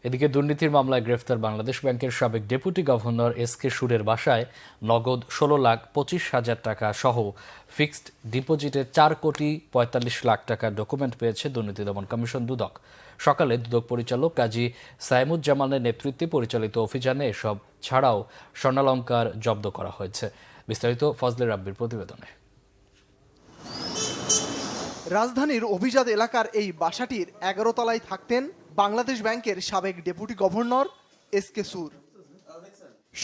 এদিকে দুর্নীতির মামলায় গ্রেফতার বাংলাদেশ ব্যাংকের সাবেক ডেপুটি গভর্নর এস.কে সুরের বাসায় নগদ ১৬,২৫,০০০ টাকা সহ ফিক্সড ডিপোজিটের ৪,৪৫,০০,০০০ টাকার ডকুমেন্ট পেয়েছে দুর্নীতি দমন কমিশন দুদক। সকালে দুদক পরিচালক কাজী সাইমুজ্জামানের নেতৃত্বে পরিচালিত অভিযানে এসব ছাড়াও স্বর্ণালংকার জব্দ করা হয়েছে। বিস্তারিত ফজলে রাব্বির প্রতিবেদনে। রাজধানীর অভিজাত এলাকার এই বাসাটির ১১ তলায় থাকতেন বাংলাদেশ ব্যাংকের সাবেক ডেপুটি গভর্নর এস.কে সুর।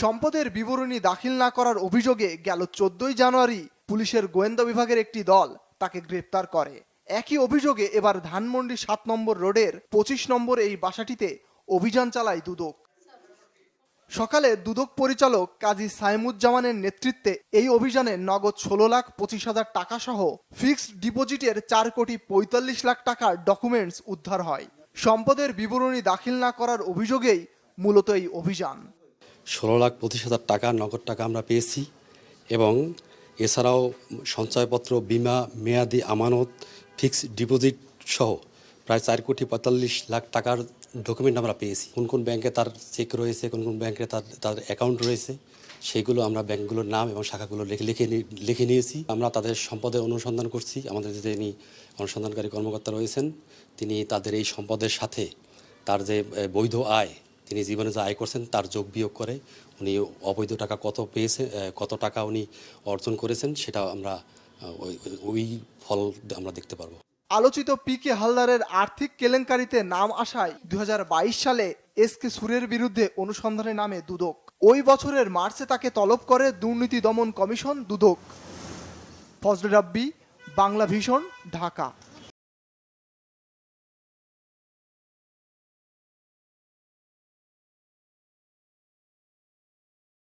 সম্পদের বিবরণী দাখিল না করার অভিযোগে গেল ১৪ জানুয়ারি পুলিশের গোয়েন্দা বিভাগের একটি দল তাকে গ্রেপ্তার করে। একই অভিযোগে এবার ধানমন্ডি ৭ নম্বর রোডের ২৫ নম্বর এই বাসাটিতে অভিযান চালায় দুদক। সকালে দুদক পরিচালক কাজী সাইমুজ্জামানের নেতৃত্বে এই অভিযানে নগদ ১৬,২৫,০০০ টাকা সহ ফিক্সড ডিপোজিটের ৪,৪৫,০০,০০০ টাকার ডকুমেন্টস উদ্ধার হয়। সম্পদের বিবরণী দাখিল না করার অভিযোগেই মূলত এই অভিযান। ১৬,২৫,০০০ টাকা নগদ টাকা আমরা পেয়েছি এবং এছাড়াও সঞ্চয়পত্র, বিমা, মেয়াদি আমানত, ফিক্সড ডিপোজিট সহ প্রায় ৪,৪৫,০০,০০০ টাকার ডকুমেন্ট আমরা পেয়েছি। কোন কোন ব্যাংকে তার চেক রয়েছে, কোন কোন ব্যাংকে তার অ্যাকাউন্ট রয়েছে, সেগুলো আমরা ব্যাংকগুলোর নাম এবং শাখাগুলো লিখে নিয়েছি। আমরা তাদের সম্পদের অনুসন্ধান করছি। আমাদের যিনি অনুসন্ধানকারী কর্মকর্তা রয়েছেন, তিনি তাদের এই সম্পদের সাথে তার যে বৈধ আয়, তিনি জীবনে যে আয় করছেন তার যোগ বিয়োগ করে উনি অবৈধ টাকা কত পেয়েছে, কত টাকা উনি অর্জন করেছেন, সেটা আমরা ওই ফল আমরা দেখতে পারবো। আলোচিত পি.কে হালদারের আর্থিক কেলেঙ্কারিতে নাম আসায় ২০২২ সালে এস.কে সুরের বিরুদ্ধে অনুসন্ধানে নামে দুদক। ওই বছরের মার্চে তাকে তলব করে দুর্নীতি দমন কমিশন দুদক। ফজলে রাব্বি, বাংলা ভিশন, ঢাকা।